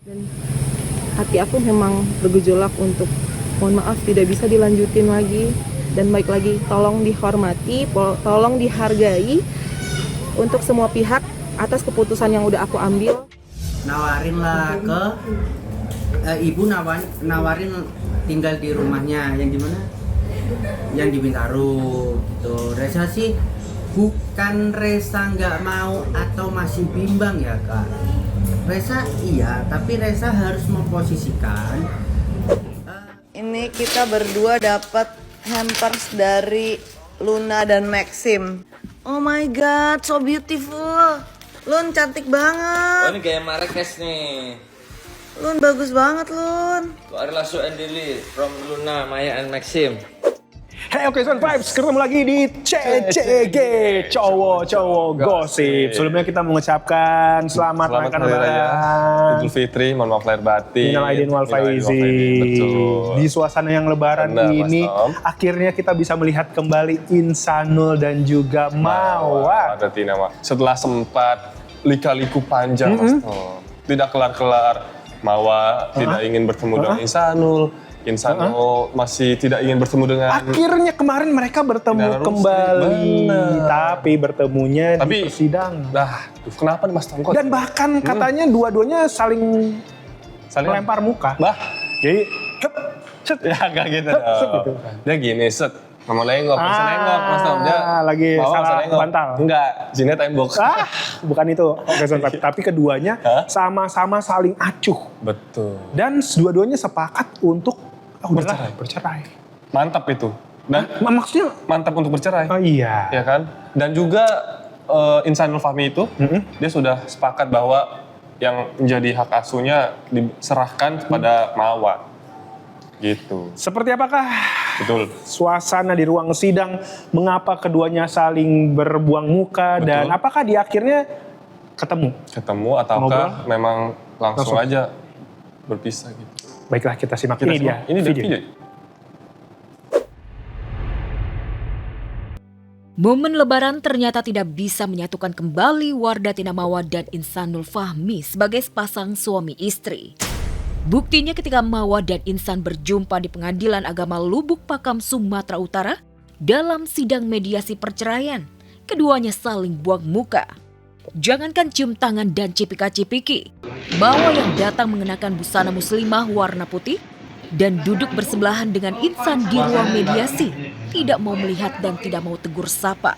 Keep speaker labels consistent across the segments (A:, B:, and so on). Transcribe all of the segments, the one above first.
A: Dan hati aku memang bergejolak untuk mohon maaf tidak bisa dilanjutin lagi. Dan baik lagi, tolong dihormati, tolong dihargai untuk semua pihak atas keputusan yang udah aku ambil.
B: Nawarin lah ke ibu nawarin tinggal di rumahnya yang di mana? Yang di Bintaro. Tuh, Reza sih bukan Reza nggak mau atau masih bimbang ya Kak. Reza iya, tapi Reza harus memposisikan.
C: Ini kita berdua dapat hampers dari Luna dan Maxim. Oh my god, so beautiful. Lun cantik banget.
D: Oh ini gaya Marrakesh nih.
C: Lun bagus banget Lun.
D: Keluarlah So and Lily from Luna, Maya and Maxim.
E: Hey oke Sound Vibes, ketemu lagi di CCG Cowok-Cowok Gosip. Sebelumnya kita mengucapkan selamat merayakan
F: Hari Raya
E: Lebaran.
F: Idul Fitri, mohon maaf lahir batin.
E: Minal aidin wal faizin.
F: Betul.
E: Di suasana yang Lebaran
F: Benar,
E: ini,
F: Mas Tom.
E: akhirnya kita bisa melihat kembali Insanul dan juga Mawa.
F: Ada Tina, setelah sempat lika-liku panjang, Mas Tom. Tidak kelar-kelar. Mawa tidak ingin bertemu dengan Insanul masih tidak ingin bertemu dengan...
E: Akhirnya kemarin mereka bertemu
F: Dengan Rusli.
E: kembali,
F: Benar.
E: tapi bertemunya di persidangan.
F: Kenapa nih Mas Tom?
E: Dan bahkan katanya dua-duanya saling melempar muka. Jadi, set.
F: Ya nggak gitu
E: Set
F: dong.
E: gitu.
F: Dia gini, set. Nggak mau nengok, bisa nengok Mas Tom. Dia
E: lagi
F: Mawa
E: salah
F: bisa nengok.
E: bantal.
F: Enggak, jinnya tembok.
E: Bukan itu. Oke, tapi keduanya sama-sama saling acuh.
F: Betul.
E: Dan dua-duanya sepakat untuk bercerai.
F: Mantap itu. Dan
E: Maksudnya?
F: mantap untuk bercerai.
E: Oh iya.
F: Ya kan? Dan juga Insanul Fahmi itu, dia sudah sepakat bahwa yang menjadi hak asuhnya diserahkan kepada Mawa. Gitu.
E: Seperti apakah
F: Betul.
E: suasana di ruang sidang, mengapa keduanya saling berbuang muka,
F: Betul.
E: dan apakah di akhirnya ketemu?
F: Ketemu ataukah memang langsung aja berpisah gitu.
E: Baiklah, kita simak ini dia.
F: Ini video.
G: Momen Lebaran ternyata tidak bisa menyatukan kembali Wardah Tina Mawa dan Insanul Fahmi sebagai sepasang suami istri. Buktinya ketika Mawa dan Insan berjumpa di Pengadilan Agama Lubuk Pakam, Sumatera Utara dalam sidang mediasi perceraian, keduanya saling buang muka. Jangankan cium tangan dan cipika-cipiki, Mawa yang datang mengenakan busana muslimah warna putih dan duduk bersebelahan dengan Insan di ruang mediasi, tidak mau melihat dan tidak mau tegur sapa.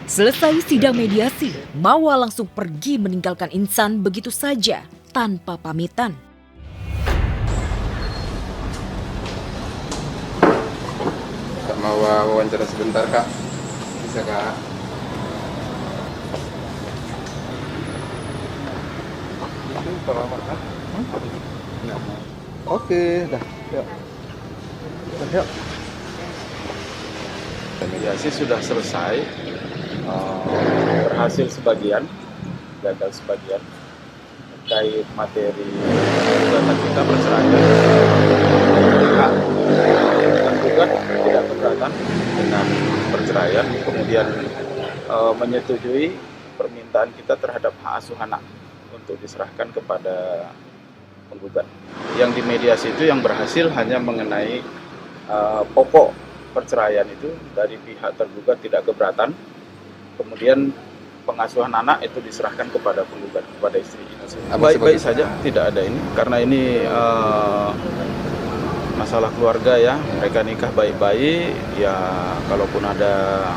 G: Selesai sidang mediasi, Mawa langsung pergi meninggalkan Insan begitu saja, tanpa pamitan.
H: Kak mau wawancara sebentar Kak? Bisa Kak? Oke, dah. Yuk. Yuk. Mediasi sudah selesai, berhasil sebagian, gagal sebagian terkait materi gugatan kita perceraian. Tergugat tidak keberatan dengan perceraian, kemudian menyetujui permintaan kita terhadap hak asuh anak untuk diserahkan kepada penggugat. Yang di mediasi itu yang berhasil hanya mengenai pokok perceraian itu dari pihak tergugat tidak keberatan, kemudian pengasuhan anak itu diserahkan kepada penggugat, kepada istri. Baik-baik saja, tidak ada ini, karena ini masalah keluarga ya, mereka nikah baik-baik, ya kalaupun ada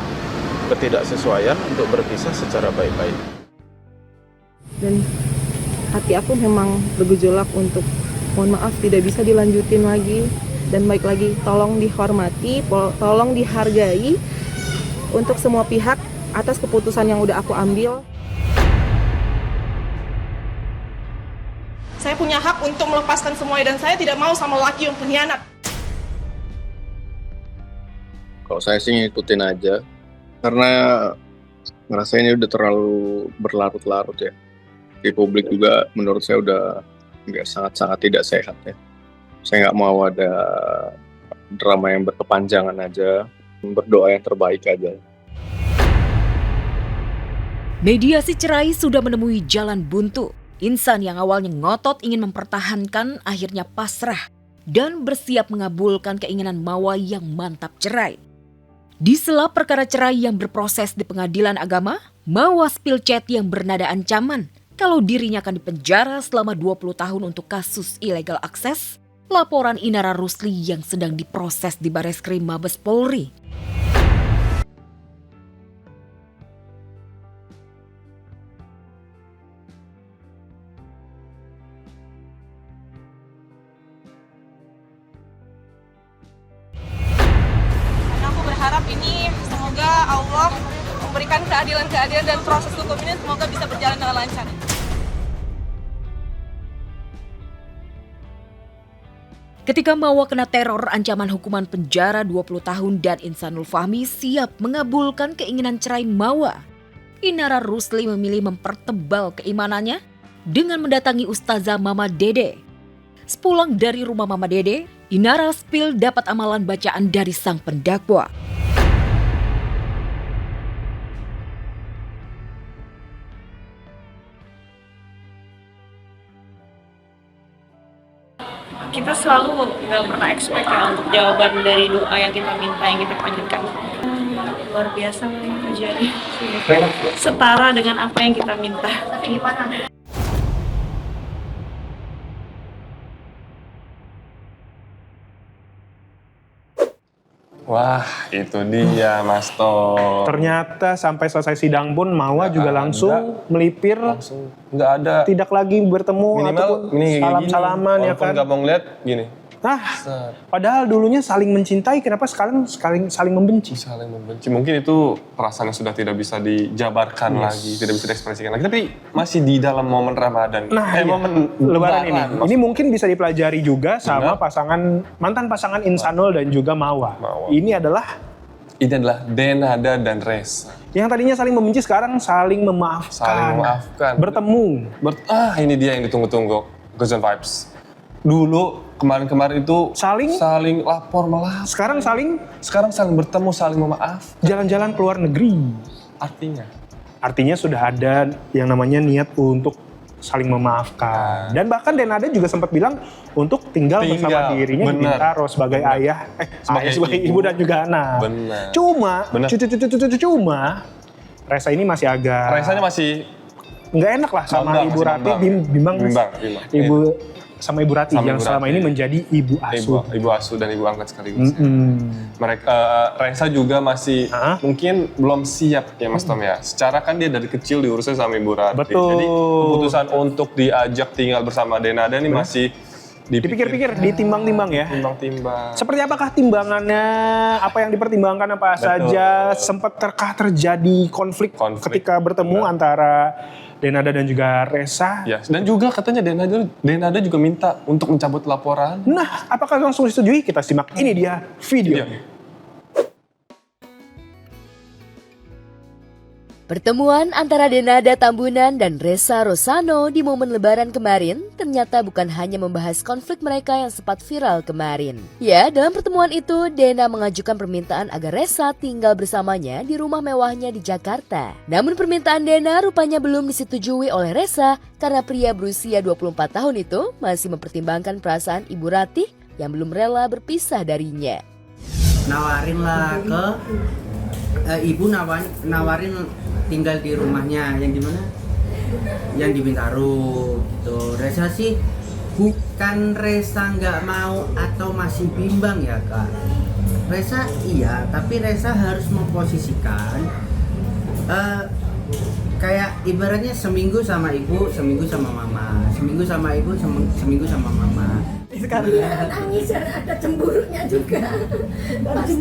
H: ketidaksesuaian untuk berpisah secara baik-baik.
A: Dan hati aku memang bergejolak untuk mohon maaf tidak bisa dilanjutin lagi. Dan baik lagi, tolong dihormati, tolong dihargai untuk semua pihak atas keputusan yang udah aku ambil. Saya punya hak untuk melepaskan semuanya dan saya tidak mau sama laki yang pengkhianat.
H: Kalau saya sih ngikutin aja, karena ngerasa ini udah terlalu berlarut-larut ya. Di publik juga menurut saya udah sangat-sangat tidak sehat ya. Saya nggak mau ada drama yang berkepanjangan aja, berdoa yang terbaik aja.
G: Mediasi cerai sudah menemui jalan buntu. Insan yang awalnya ngotot ingin mempertahankan akhirnya pasrah dan bersiap mengabulkan keinginan Mawa yang mantap cerai. Di sela perkara cerai yang berproses di pengadilan agama, Mawa spill chat yang bernada ancaman kalau dirinya akan dipenjara selama 20 tahun untuk kasus ilegal akses, laporan Inara Rusli yang sedang diproses di Bareskrim Mabes Polri.
A: Aku berharap ini semoga Allah memberikan keadilan dan proses hukum ini semoga bisa berjalan dengan lancar.
G: Ketika Mawa kena teror ancaman hukuman penjara 20 tahun dan Insanul Fahmi siap mengabulkan keinginan cerai Mawa, Inara Rusli memilih mempertebal keimanannya dengan mendatangi Ustazah Mama Dede. Sepulang dari rumah Mama Dede, Inara spill dapat amalan bacaan dari sang pendakwa.
I: Kita selalu nggak pernah expect ya untuk jawaban dari doa yang kita minta, yang kita panjatkan. Luar biasa yang terjadi, setara dengan apa yang kita minta.
F: Wah, itu dia Mas Tor.
E: Ternyata sampai selesai sidang pun Mawa juga langsung melipir,
F: Langsung nggak ada.
E: tidak lagi bertemu
F: Minimal
E: ataupun
F: ini kayak gini.
E: salam-salaman ya
F: Walaupun
E: kan.
F: nggak mau ngeliat gini.
E: Nah,
F: Set.
E: padahal dulunya saling mencintai, kenapa sekarang saling membenci?
F: Saling membenci. Mungkin itu perasaan yang sudah tidak bisa dijabarkan lagi, tidak bisa diekspresikan lagi. Tapi masih di dalam momen Ramadan.
E: Nah, iya.
F: momen
E: Lebaran ini.
F: Lebaran.
E: Ini mungkin bisa dipelajari juga sama
F: Benar.
E: mantan pasangan Insanul dan juga Mawa. Ini adalah
F: Denada dan Resa.
E: yang tadinya saling membenci sekarang saling memaafkan.
F: Saling memaafkan.
E: Bertemu.
F: Ini dia yang ditunggu-tunggu. Gozen Vibes. Dulu kemarin-kemarin itu saling lapor malah.
E: Sekarang saling
F: bertemu, saling memaaf.
E: jalan-jalan ke luar negeri. Artinya sudah ada yang namanya niat untuk saling memaafkan. Dan bahkan Denada juga sempat bilang untuk tinggal bersama dirinya di Bintaro sebagai ayah, sebagai ibu dan juga anak.
F: Benar.
E: Cuma Resa ini masih agak
F: Resanya masih
E: nggak enak lah sama Ibu Rati, bimbang. Ibu sama Ibu Rati yang selama ini menjadi ibu asuh.
F: Ibu asuh dan ibu angkat sekaligus. Resa juga masih mungkin belum siap ya Mas Tom ya. Secara kan dia dari kecil diurusnya sama Ibu Rati.
E: Betul.
F: Jadi keputusan untuk diajak tinggal bersama Denada ini masih
E: dipikir-pikir, ditimbang-timbang ya.
F: Timbang-timbang.
E: Seperti apakah timbangannya, apa yang dipertimbangkan apa saja, sempat terjadi konflik ketika bertemu antara Denada dan juga Resa.
F: Ya, dan juga katanya Denada juga minta untuk mencabut laporan.
E: Nah, apakah langsung disetujui? Kita simak, ini dia video.
J: Pertemuan antara Denada Tambunan dan Resa Rosano di momen Lebaran kemarin ternyata bukan hanya membahas konflik mereka yang sempat viral kemarin. Ya, dalam pertemuan itu Dena mengajukan permintaan agar Resa tinggal bersamanya di rumah mewahnya di Jakarta. Namun permintaan Dena rupanya belum disetujui oleh Resa karena pria berusia 24 tahun itu masih mempertimbangkan perasaan Ibu Ratih yang belum rela berpisah darinya.
B: Nawarin lah ke ibu nawarin tinggal di rumahnya yang di mana? Yang di Bintaro gitu. Resa sih bukan Resa nggak mau atau masih bimbang ya Kak. Resa iya, tapi Resa harus memposisikan kayak ibaratnya seminggu sama ibu, seminggu sama mama, seminggu sama ibu, seminggu sama mama.
K: Sekarang nangis, ada cemburunya juga. Pasti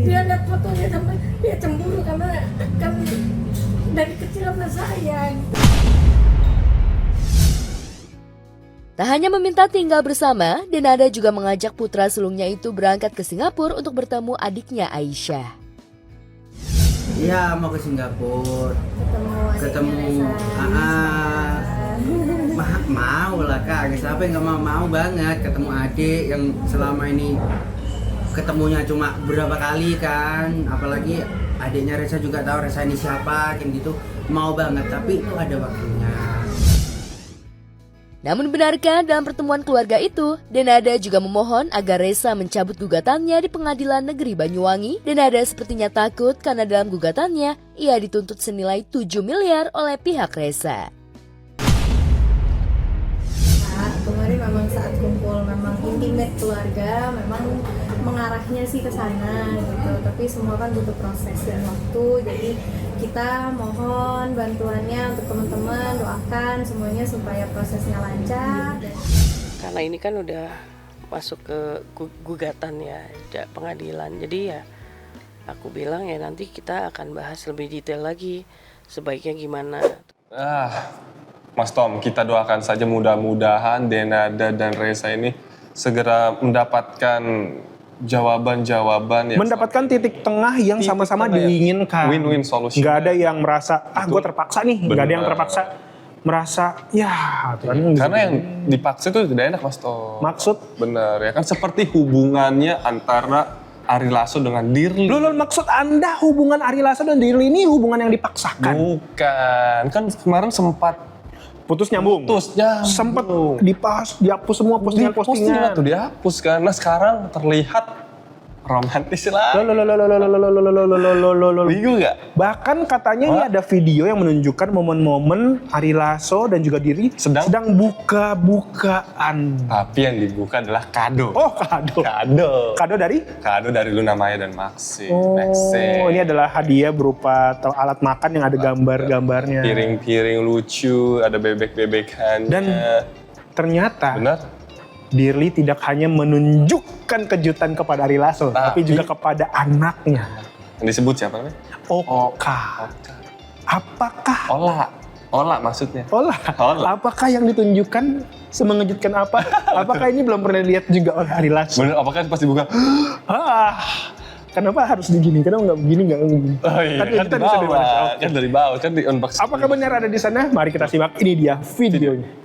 K: dia lihat fotonya sampai dia cemburu karena kan dari kecil sama saya.
J: Tak hanya meminta tinggal bersama, Denada juga mengajak putra sulungnya itu berangkat ke Singapura untuk bertemu adiknya Aisyah.
B: Iya, mau ke Singapura. Ketemu mau lah Kak, siapa yang nggak mau banget ketemu adik yang selama ini ketemunya cuma beberapa kali kan, apalagi adiknya Reza juga tahu Reza ini siapa, kayak gitu. Mau banget, tapi itu ada waktunya.
J: Namun benarkah dalam pertemuan keluarga itu, Denada juga memohon agar Reza mencabut gugatannya di Pengadilan Negeri Banyuwangi. Denada sepertinya takut karena dalam gugatannya, ia dituntut senilai 7 miliar oleh pihak Reza.
K: Kemarin memang saat kumpul memang intimate keluarga, memang mengarahnya sih ke sana gitu. Tapi semua kan butuh proses dan waktu. Jadi kita mohon bantuannya untuk teman-teman, doakan semuanya supaya prosesnya lancar.
L: Karena ini kan udah masuk ke gugatan ya, pengadilan. Jadi ya aku bilang ya nanti kita akan bahas lebih detail lagi sebaiknya gimana.
F: Mas Tom, kita doakan saja mudah-mudahan Denada dan Reza ini segera mendapatkan jawaban-jawaban yang
E: mendapatkan titik tengah yang sama-sama diinginkan.
F: Win-win solution.
E: Nggak ada yang merasa, gue terpaksa nih. Nggak ada yang terpaksa merasa, ya aturan.
F: Karena yang dipaksa itu tidak enak, Mas Tom.
E: Maksud?
F: Bener ya kan, seperti hubungannya antara Ari Lasso dengan Dirli.
E: Loh, maksud Anda hubungan Ari Lasso dan Dirli ini hubungan yang dipaksakan?
F: Bukan, kan kemarin sempat
E: putus nyambung. Sempet dihapus semua postingan-postingan.
F: Dihapus kan. Nah sekarang terlihat romantis lah. Bingung gak?
E: Bahkan katanya ini ada video yang menunjukkan momen-momen Ari Lasso dan juga Dirli sedang buka-bukaan.
F: Tapi yang dibuka adalah kado.
E: Oh, kado. Kado dari? Kado
F: dari Luna Maya dan Maxim.
E: Ini adalah hadiah berupa alat makan yang ada gambar-gambarnya.
F: Piring-piring lucu, ada bebek-bebekannya.
E: Dan ternyata Dirli tidak hanya menunjukkan kejutan kepada Ari Lasso, tapi juga kepada anaknya.
F: Yang disebut siapa namanya?
E: Oka. Apakah?
F: Ola maksudnya.
E: Ola. Apakah yang ditunjukkan semengejutkan apa? Apakah ini belum pernah dilihat juga oleh Ari Lasso?
F: Bener, apakah pas dibuka?
E: Kenapa harus digini? Kenapa nggak begini, nggak begini?
F: Oh iya, kan dari bawah, kan di unboxing.
E: Apakah benar ada di sana? Mari kita simak, ini dia videonya.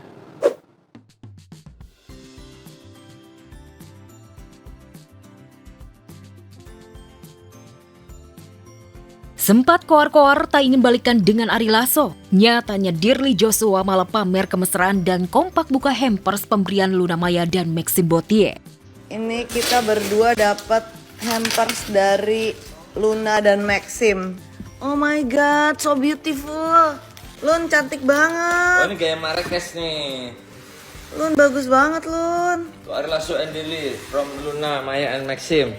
G: Sempat koar-koar tak ingin balikan dengan Ari Lasso. Nyatanya Dirli Joshua malah pamer kemesraan dan kompak buka hampers pemberian Luna Maya dan Maxim Bottier.
C: Ini kita berdua dapat hampers dari Luna dan Maxim. Oh my god, so beautiful. Lun cantik banget.
D: Oh ini kayak Marrakesh nih.
C: Lun bagus banget Lun.
D: To Ari Lasso and Dirli from Luna Maya and Maxim.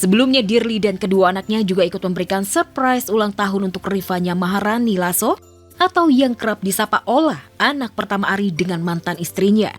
G: Sebelumnya Dirli dan kedua anaknya juga ikut memberikan surprise ulang tahun untuk Rifanya Maharani Lasso atau yang kerap disapa Ola, anak pertama Ari dengan mantan istrinya.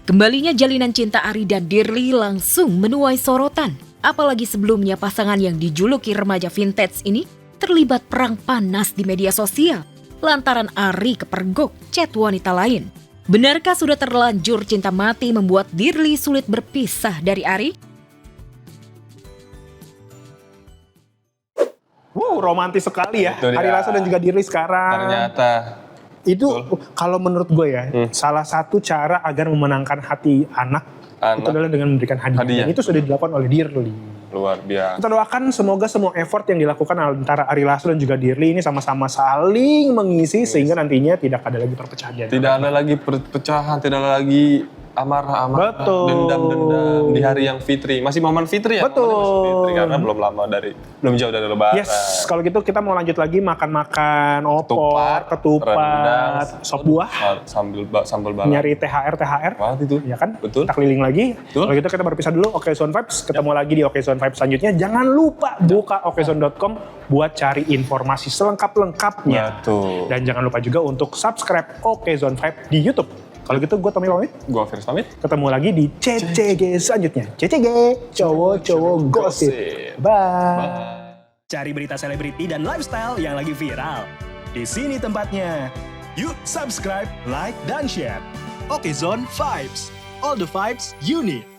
G: Kembalinya jalinan cinta Ari dan Dirli langsung menuai sorotan. Apalagi sebelumnya pasangan yang dijuluki remaja vintage ini terlibat perang panas di media sosial lantaran Ari kepergok chat wanita lain. Benarkah sudah terlanjur cinta mati membuat Dirli sulit berpisah dari Ari?
E: Romantis sekali ya Ari Lasso dan juga Dirli sekarang.
F: Ternyata
E: itu kalau menurut gue ya salah satu cara agar memenangkan hati anak itu adalah dengan memberikan hadiah. Dan itu sudah dilakukan oleh Dirli.
F: Luar biasa.
E: Kita doakan semoga semua effort yang dilakukan antara Ari Lasso dan juga Dirli ini sama-sama saling mengisi sehingga nantinya tidak ada lagi perpecahan.
F: Tidak ada lagi perpecahan, tidak ada lagi amarah-amarah, dendam-dendam di hari yang fitri. Masih momen fitri ya?
E: Betul.
F: Masih fitri karena belum jauh dari lebaran.
E: Yes, kalau gitu kita mau lanjut lagi makan-makan opor, ketupat, sop buah,
F: sambal balap.
E: Nyari THR.
F: Wah, itu.
E: Ya kan?
F: Betul.
E: Kita keliling lagi. Kalau gitu kita berpisah dulu Okezone Vibes. Ketemu lagi di Okezone Vibes selanjutnya. Jangan lupa buka okezone.com buat cari informasi selengkap-lengkapnya.
F: Betul.
E: Dan jangan lupa juga untuk subscribe Okezone Vibes di YouTube. Kalau gitu gue Tommy pamit.
F: Gue First pamit.
E: Ketemu lagi di CCG selanjutnya. CCG, cowok-cowok gosip. Bye.
M: Cari berita selebriti dan lifestyle yang lagi viral. Di sini tempatnya. Yuk subscribe, like, dan share. Okezone Vibes. All the vibes you need.